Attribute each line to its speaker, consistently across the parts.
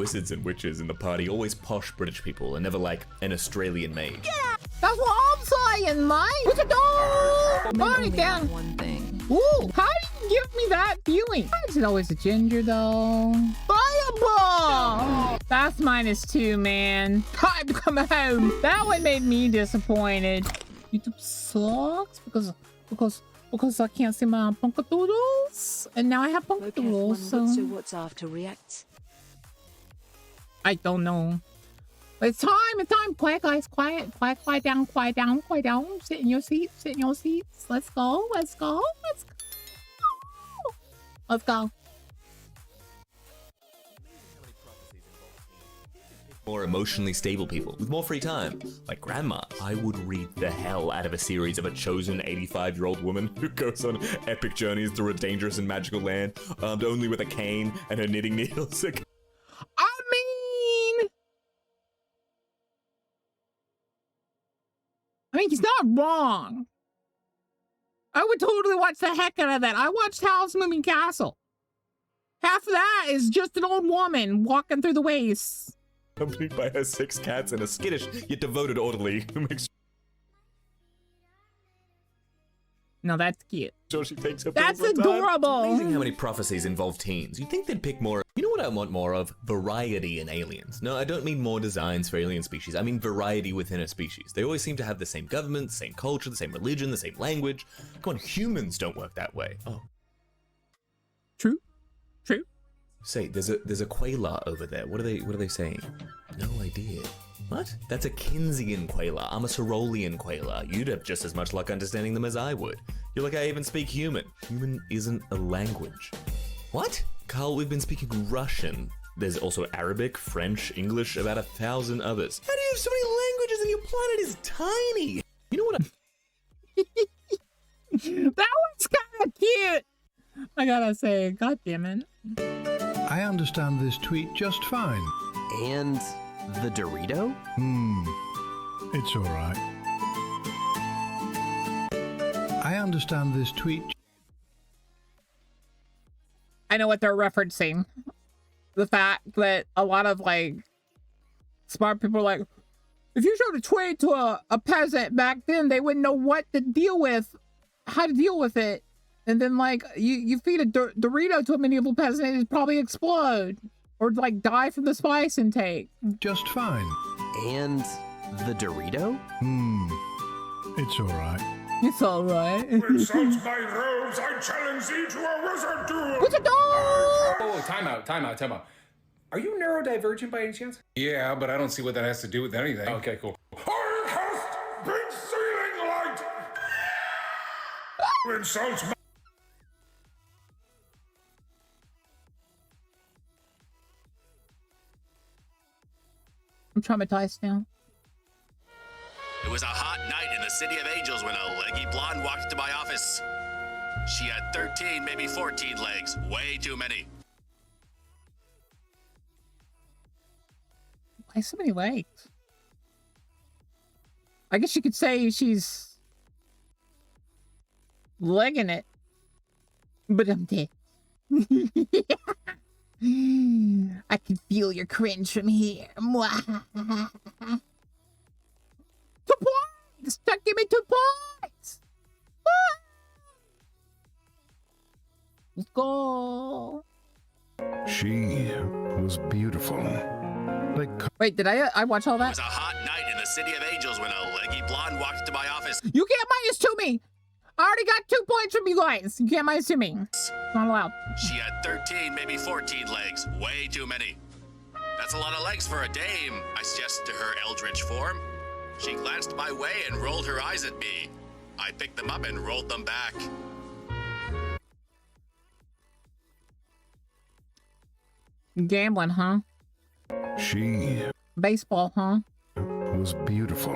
Speaker 1: Wizards and witches in the party, always posh British people and never like an Australian maid.
Speaker 2: Yeah, that's what I'm saying, mate. What's it do? Alright, down.
Speaker 3: One thing.
Speaker 2: Ooh, how do you give me that feeling? Why is it always a ginger though? Fireball! That's -2, man. Time to come home. That one made me disappointed. YouTube sucks because I can't see my Punkey Doodles, and now I have Punkey Doodles. So
Speaker 3: what's after reacts?
Speaker 2: I don't know. But it's time. It's time. Quiet, guys. Quiet. Quiet. Quiet down. Quiet down. Quiet down. Sit in your seats. Sit in your seats. Let's go. Let's go. Let's go. Let's go.
Speaker 1: More emotionally stable people with more free time, like grandma. I would read the hell out of a series of a chosen 85-year-old woman who goes on epic journeys through a dangerous and magical land, armed only with a cane and her knitting needles.
Speaker 2: I mean, he's not wrong. I would totally watch the heck out of that. I watched Howl's Moving Castle. Half of that is just an old woman walking through the wastes.
Speaker 1: Accompanied by her 6 cats and a skittish yet devoted orderly who makes
Speaker 2: No, that's cute.
Speaker 1: sure she takes her
Speaker 2: That's
Speaker 1: pills on time.
Speaker 2: adorable.
Speaker 1: It's amazing how many prophecies involve teens. You'd think they'd pick more. You know what I want more of? Variety in aliens. No, I don't mean more designs for alien species. I mean variety within a species. They always seem to have the same government, same culture, the same religion, the same language. Come on, humans don't work that way. Oh.
Speaker 2: True. True.
Speaker 1: Say, there's a Quayla over there. What are they saying? No idea. What? That's a Kinsian Quayla. I'm a Cerolian Quayla. You'd have just as much luck understanding them as I would. You're like, I even speak human. Human isn't a language. What? Carl, we've been speaking Russian. There's also Arabic, French, English, about 1,000 others. How do you have so many languages and your planet is tiny? You know what
Speaker 2: That one's kind of cute. I gotta say, god damn it.
Speaker 4: I understand this tweet just fine.
Speaker 5: And the Dorito?
Speaker 4: It's all right. I understand this tweet.
Speaker 2: I know what they're referencing. The fact that a lot of like smart people are like, if you showed a tweet to a peasant back then, they wouldn't know what to deal with, how to deal with it. And then like you feed a Dorito to a medieval peasant, it'd probably explode or like die from the spice intake.
Speaker 4: Just fine.
Speaker 5: And the Dorito?
Speaker 4: It's all right.
Speaker 2: It's all right.
Speaker 6: Insult my robes, I challenge thee to a wizard duel!
Speaker 2: What's a dog?
Speaker 7: Oh, time out. Are you neurodivergent by any chance?
Speaker 6: Yeah, but I don't see what that has to do with anything.
Speaker 7: Okay, cool.
Speaker 6: I cast big ceiling light! Insults my...
Speaker 2: I'm traumatized now.
Speaker 8: It was a hot night in the City of Angels when a leggy blonde walked into my office. She had 13, maybe 14 legs. Way too many.
Speaker 2: Why so many legs? I guess you could say she's legging it. But I'm dead. I can feel your cringe from here. 2 points! Just give me 2 points! Let's go.
Speaker 4: She was beautiful. Like...
Speaker 2: Wait, did I watch all
Speaker 8: It
Speaker 2: that?
Speaker 8: was a hot night in the City of Angels when a leggy blonde walked into my office.
Speaker 2: You can't -2 me! I already got 2 points from you guys. You can't -2 me. Not allowed.
Speaker 8: She had 13, maybe 14 legs. Way too many. That's a lot of legs for a dame, I suggested to her eldritch form. She glanced my way and rolled her eyes at me. I picked them up and rolled them back.
Speaker 2: Gambling, huh?
Speaker 4: She
Speaker 2: Baseball, huh?
Speaker 4: was beautiful.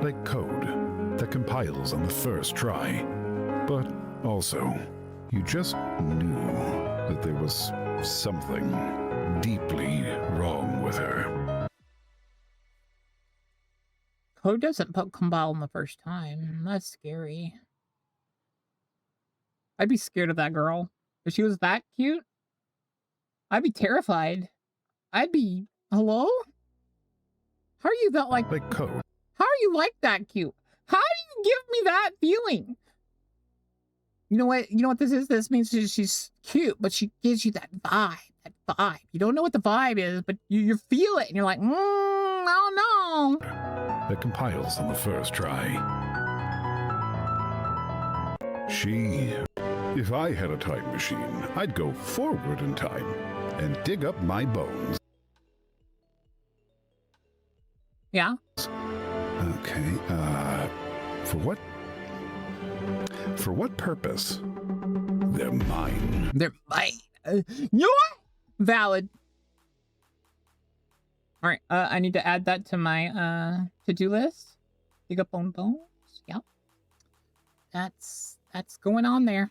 Speaker 4: Like code that compiles on the first try. But also, you just knew that there was something deeply wrong with her.
Speaker 2: Code doesn't compile on the first time. That's scary. I'd be scared of that girl. If she was that cute, I'd be terrified. I'd be, hello? How are you that like
Speaker 4: code.
Speaker 2: How are you like that cute? How do you give me that feeling? You know what this is? This means she's cute, but she gives you that vibe. You don't know what the vibe is, but you feel it, and you're like, I don't know.
Speaker 4: That compiles on the first try. If I had a time machine, I'd go forward in time and dig up my bones.
Speaker 2: Yeah.
Speaker 4: Okay, for what purpose? They're mine.
Speaker 2: They're mine. You know what? Valid. All right, I need to add that to my to-do list. Dig up on bones. Yep. That's going on there.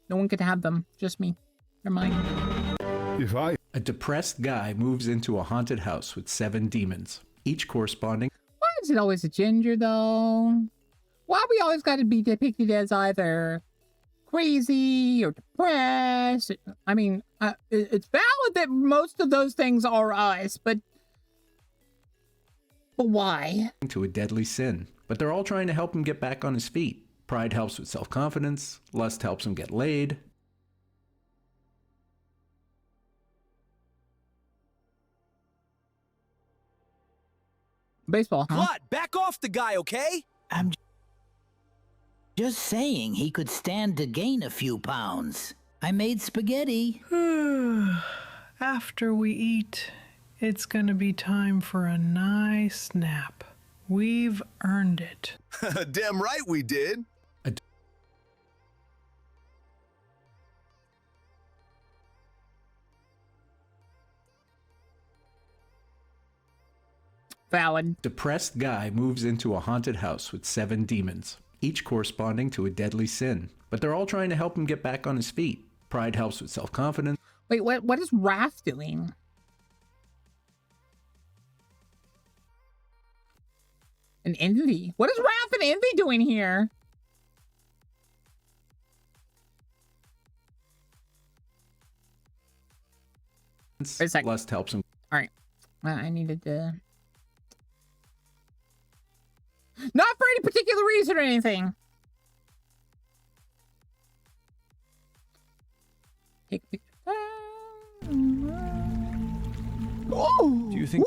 Speaker 2: No one could have them, just me. They're mine.
Speaker 3: A depressed guy moves into a haunted house with 7 demons, each corresponding.
Speaker 2: Why is it always a ginger, though? Why we always got to be depicted as either crazy or depressed? I mean, it's valid that most of those things are us, but why?
Speaker 3: To a deadly sin, but they're all trying to help him get back on his feet. Pride helps with self-confidence, lust helps him get laid.
Speaker 2: Baseball, huh?
Speaker 9: What? Back off the guy, okay?
Speaker 10: I'm just saying he could stand to gain a few pounds. I made spaghetti.
Speaker 11: After we eat, it's gonna be time for a nice nap. We've earned it.
Speaker 9: Damn right we did.
Speaker 2: Valid.
Speaker 3: Depressed guy moves into a haunted house with 7 demons, each corresponding to a deadly sin, but they're all trying to help him get back on his feet. Pride helps with self-confidence.
Speaker 2: Wait, what is Wrath doing? An envy? What is Wrath and envy doing here?
Speaker 3: Lust helps him.
Speaker 2: All right, I needed to. Not for any particular reason or anything. Take a picture.
Speaker 12: Do you think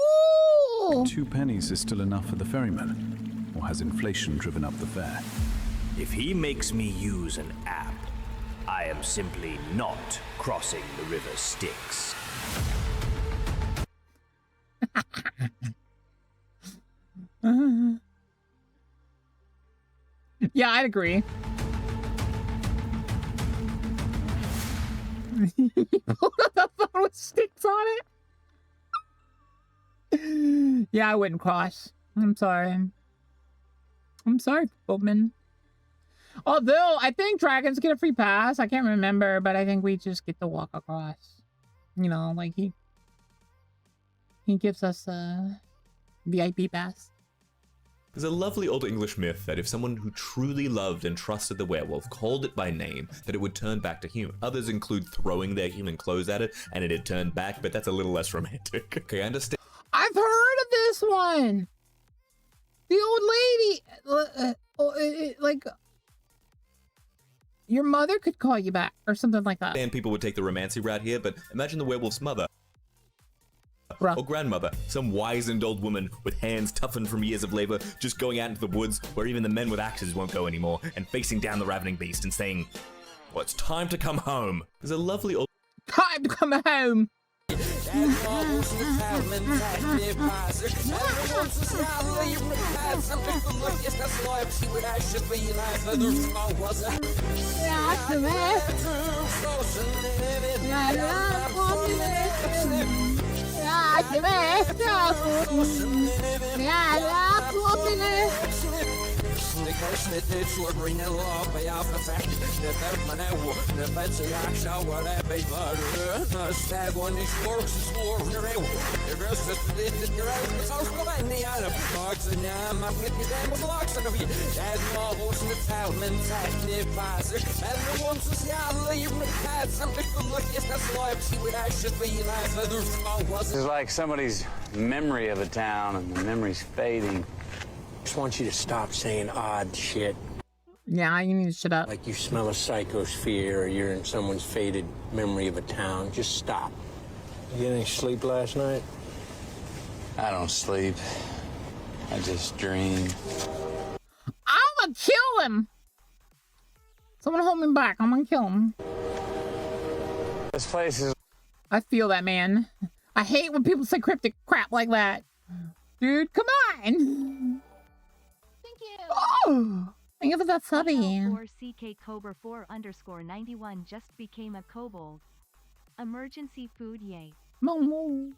Speaker 12: 2 pennies is still enough for the ferryman? Or has inflation driven up the fare?
Speaker 13: If he makes me use an app, I am simply not crossing the river Styx.
Speaker 2: Yeah, I'd agree. The phone with sticks on it. Yeah, I wouldn't cross. I'm sorry. I'm sorry, Boatman. Although, I think dragons get a free pass. I can't remember, but I think we just get to walk across. You know, like he gives us a VIP pass.
Speaker 1: There's a lovely old English myth that if someone who truly loved and trusted the werewolf called it by name, that it would turn back to human. Others include throwing their human clothes at it and it'd turn back, but that's a little less romantic. Okay, I understand.
Speaker 2: I've heard of this one. The old lady, like, your mother could call you back or something like that.
Speaker 1: And people would take the romancy route here, but imagine the werewolf's mother. Or grandmother, some wizened old woman with hands toughened from years of labor, just going out into the woods where even the men with axes won't go anymore, and facing down the ravening beast and saying, well, it's time to come home. There's a lovely old...
Speaker 2: Time to come home!
Speaker 14: It's like somebody's memory of a town and the memory's fading. Just want you to stop saying odd shit.
Speaker 2: Yeah, you need to shut up.
Speaker 14: Like you smell a psychosphere or you're in someone's faded memory of a town. Just stop. You get any sleep last night?
Speaker 5: I don't sleep. I just dream.
Speaker 2: I'm gonna kill him. Someone hold me back. I'm gonna kill him.
Speaker 14: This place is...
Speaker 2: I feel that, man. I hate when people say cryptic crap like that. Dude, come on.
Speaker 15: Thank you.
Speaker 2: Oh, thank you for that subby.
Speaker 15: CK Cobra 4_91 just became a kobold. Emergency food, yay.
Speaker 2: Momo.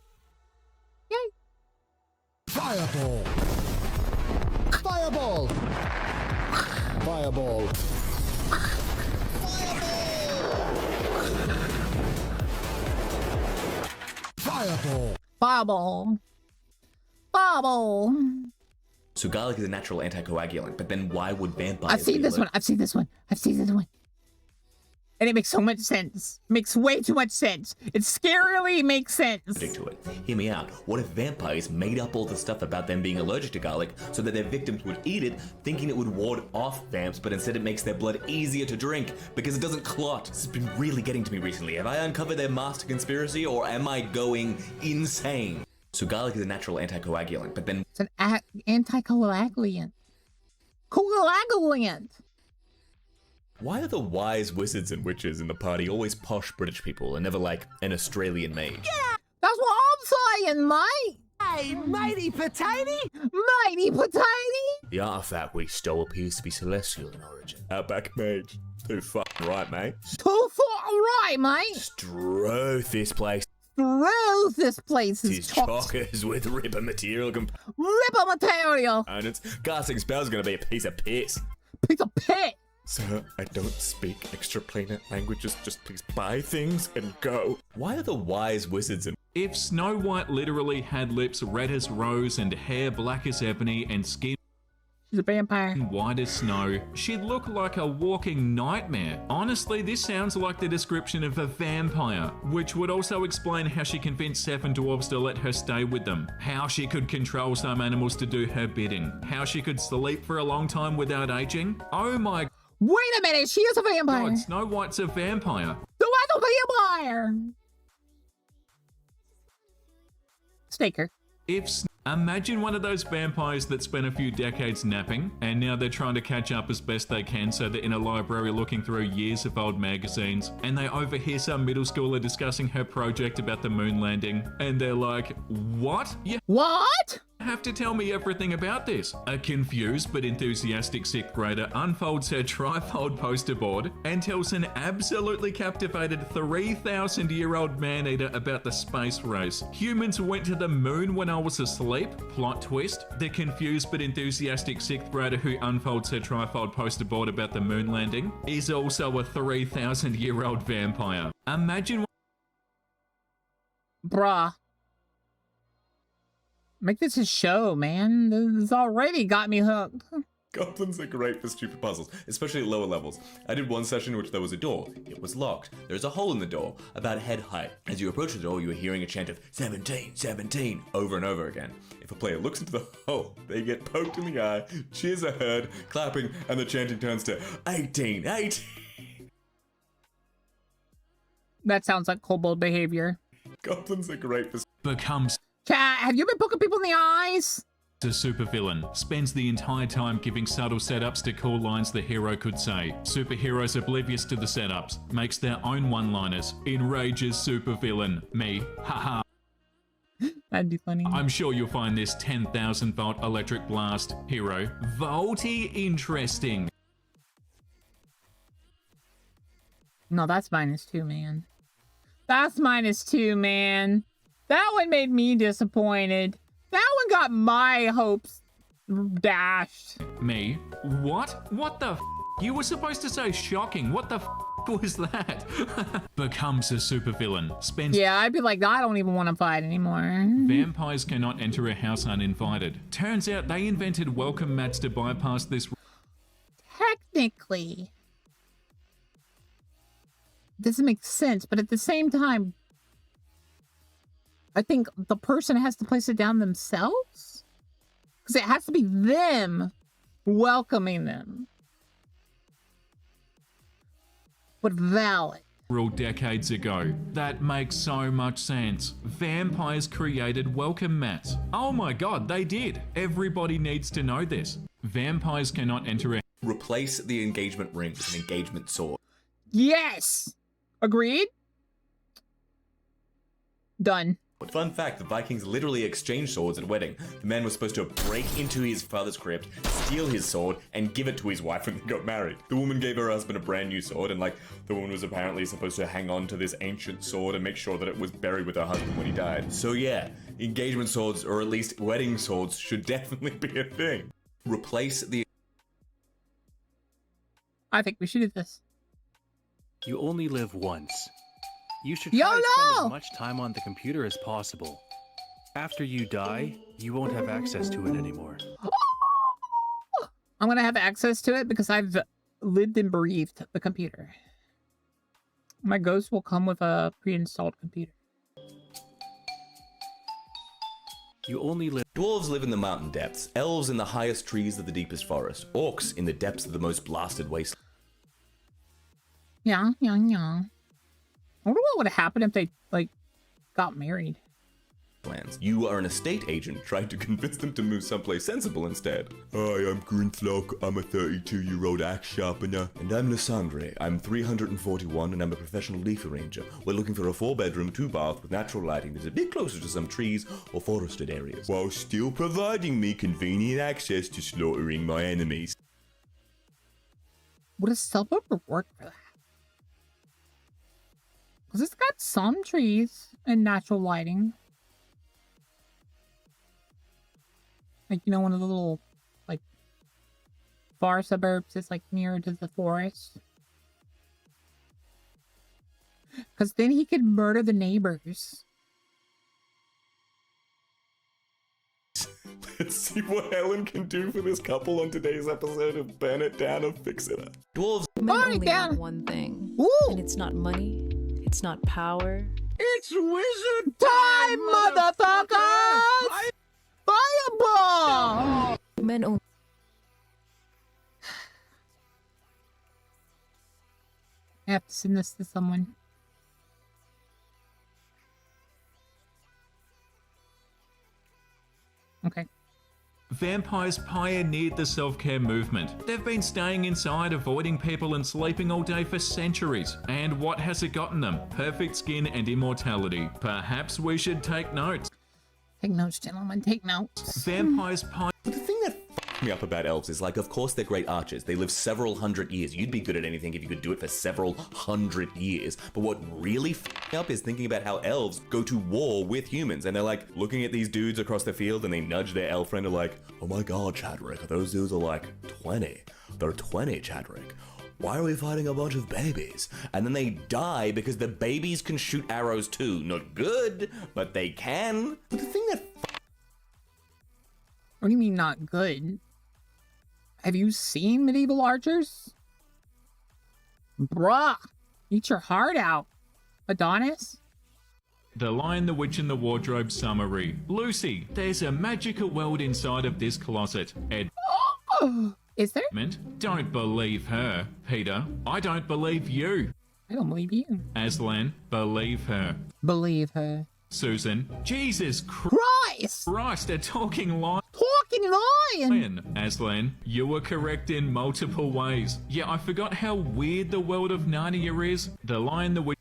Speaker 2: Yay.
Speaker 16: Fireball. Fireball. Fireball. Fireball.
Speaker 2: Fireball. Fireball.
Speaker 1: So garlic is a natural anticoagulant, but then why would vampires?
Speaker 2: I've seen this one. I've seen this one. I've seen this one. And it makes so much sense. Makes way too much sense. It scarily makes sense.
Speaker 1: To it. Hear me out. What if vampires made up all the stuff about them being allergic to garlic so that their victims would eat it, thinking it would ward off vamps, but instead it makes their blood easier to drink because it doesn't clot? This has been really getting to me recently. Have I uncovered their master conspiracy, or am I going insane? So garlic is a natural anticoagulant, but then
Speaker 2: it's an anticoagulant. Coagulant.
Speaker 1: Why are the wise wizards and witches in the party always posh British people and never like an Australian mage?
Speaker 2: Yeah, that's what I'm saying, mate.
Speaker 9: Hey, matey potato!
Speaker 2: Matey potato!
Speaker 1: The artifact we stole appears to be celestial in origin. Outback mage. Too fucking right, mate.
Speaker 2: Too fucking right, mate.
Speaker 1: Stroth this place.
Speaker 2: Stroth this place is
Speaker 1: chockers with ripper material.
Speaker 2: Ripper material!
Speaker 1: And its casting spell's gonna be a piece of piss.
Speaker 2: Piece of pit!
Speaker 1: Sir, I don't speak extraplanar languages. Just please buy things and go. Why are the wise wizards and...
Speaker 17: If Snow White literally had lips red as rose and hair black as ebony and skin...
Speaker 2: She's a vampire.
Speaker 17: White as snow, she'd look like a walking nightmare. Honestly, this sounds like the description of a vampire, which would also explain how she convinced 7 dwarves to let her stay with them, how she could control some animals to do her bidding, how she could sleep for a long time without aging. Oh my...
Speaker 2: Wait a minute, she is a vampire.
Speaker 17: God, Snow White's a vampire.
Speaker 2: So I'm a vampire. Staker.
Speaker 17: Imagine one of those vampires that spent a few decades napping, and now they're trying to catch up as best they can, so they're in a library looking through years of old magazines, and they overhear some middle schooler discussing her project about the moon landing, and they're like, what?
Speaker 2: What?
Speaker 17: Have to tell me everything about this. A confused but enthusiastic 6th grader unfolds her trifold poster board and tells an absolutely captivated 3,000-year-old man-eater about the space race. Humans went to the moon when I was asleep. Plot twist. The confused but enthusiastic 6th grader who unfolds her trifold poster board about the moon landing is also a 3,000-year-old vampire. Imagine...
Speaker 2: Bruh. Make this a show, man. This already got me hooked.
Speaker 1: Goblins are great for stupid puzzles, especially at lower levels. I did one session in which there was a door. It was locked. There's a hole in the door, about head height. As you approach the door, you are hearing a chant of 17, 17 over and over again. If a player looks into the hole, they get poked in the eye, cheers are heard, clapping, and the chanting turns to 18, 18.
Speaker 2: That sounds like kobold behavior.
Speaker 1: Goblins are great for...
Speaker 17: Becomes...
Speaker 2: Cat, have you been poking people in the eyes?
Speaker 17: A supervillain spends the entire time giving subtle setups to cool lines the hero could say. Superheroes oblivious to the setups, makes their own one-liners, enrages supervillain. Me, haha.
Speaker 2: That'd be funny.
Speaker 17: I'm sure you'll find this 10,000 volt electric blast hero volty interesting.
Speaker 2: No, that's -2, man. That's -2, man. That one made me disappointed. That one got my hopes dashed.
Speaker 17: Me? What? What the f? You were supposed to say shocking. What the f was that? Becomes a supervillain. Spends.
Speaker 2: Yeah, I'd be like, I don't even want to fight anymore.
Speaker 17: Vampires cannot enter a house uninvited. Turns out they invented welcome mats to bypass this.
Speaker 2: Technically, doesn't make sense, but at the same time, I think the person has to place it down themselves, because it has to be them welcoming them. But valid.
Speaker 17: Rule decades ago. That makes so much sense. Vampires created welcome mats. Oh my god, they did. Everybody needs to know this. Vampires cannot enter a.
Speaker 1: Replace the engagement ring with an engagement sword.
Speaker 2: Yes! Agreed? Done.
Speaker 1: Fun fact, the Vikings literally exchanged swords at a wedding. The man was supposed to break into his father's crypt, steal his sword, and give it to his wife when they got married. The woman gave her husband a brand new sword, and the woman was apparently supposed to hang on to this ancient sword and make sure that it was buried with her husband when he died. So yeah, engagement swords, or at least wedding swords, should definitely be a thing. Replace the...
Speaker 2: I think we should do this.
Speaker 18: You only live once. You should
Speaker 2: YOLO!
Speaker 18: try to spend as much time on the computer as possible. After you die, you won't have access to it anymore.
Speaker 2: I'm gonna have access to it because I've lived and breathed the computer. My ghost will come with a pre-installed computer.
Speaker 18: You only live...
Speaker 1: Dwarves live in the mountain depths, elves in the highest trees of the deepest forest, orcs in the depths of the most blasted wasteland.
Speaker 2: Yeah. I wonder what would have happened if they, got married.
Speaker 1: You are an estate agent trying to convince them to move someplace sensible instead. Hi, I'm Grunthlock. I'm a 32-year-old axe sharpener. And I'm Lysandre. I'm 341 and I'm a professional leaf arranger. We're looking for a 4-bedroom, 2-bath with natural lighting that's a bit closer to some trees or forested areas, while still providing me convenient access to slaughtering my enemies.
Speaker 2: Would a suburb work for that? Because it's got some trees and natural lighting. One of the little, far suburbs is, nearer to the forest. Because then he could murder the neighbors.
Speaker 1: Let's see what Helen can do for this couple on today's episode of Burn It Down or Fix It Up. Dwarves
Speaker 19: only want one thing. And it's not money. It's not power.
Speaker 9: It's wizard
Speaker 2: time, motherfuckers! Fireball!
Speaker 19: Men only.
Speaker 2: I have to send this to someone. Okay.
Speaker 17: Vampires pioneered the self-care movement. They've been staying inside, avoiding people and sleeping all day for centuries. And what has it gotten them? Perfect skin and immortality. Perhaps we should take notes.
Speaker 2: Take notes, gentlemen. Take notes.
Speaker 17: Vampires
Speaker 1: The thing that f***ed me up about elves is, of course they're great archers. They live several hundred years. You'd be good at anything if you could do it for several hundred years. But what really f***ed me up is thinking about how elves go to war with humans. And they're, looking at these dudes across the field and they nudge their elf friend and oh my god, Chadwick, those dudes are 20. They're 20, Chadwick. Why are we fighting a bunch of babies? And then they die because the babies can shoot arrows too. Not good, but they can. But the thing that...
Speaker 2: What do you mean not good? Have you seen medieval archers? Bruh, eat your heart out, Adonis.
Speaker 17: The Lion, the Witch, and the Wardrobe summary. Lucy, there's a magical world inside of this closet. Ed.
Speaker 2: Is there?
Speaker 17: Don't believe her. Peter, I don't believe you.
Speaker 2: I don't believe you.
Speaker 17: Aslan, believe her.
Speaker 2: Believe her.
Speaker 17: Susan, Jesus
Speaker 2: Christ,
Speaker 17: a talking lion.
Speaker 2: Talking lion!
Speaker 17: Aslan, you were correct in multiple ways. Yeah, I forgot how weird the world of Narnia is. The Lion, the Witch...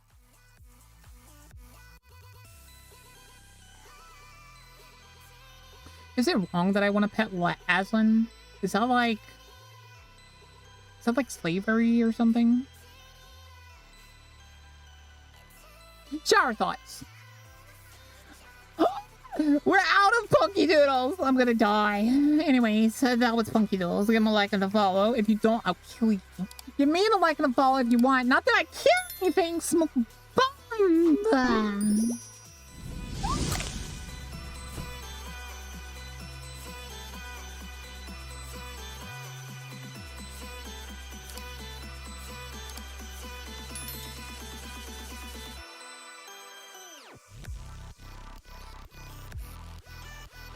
Speaker 2: Is it wrong that I want to pet Aslan? Is that like slavery or something? Shower thoughts. We're out of Punkey Doodles. I'm gonna die. Anyways, that was Punkey Doodles. Give him a like and a follow. If you don't, I'll kill you. Give me a like and a follow if you want. Not that I kill anything. Smoke bomb.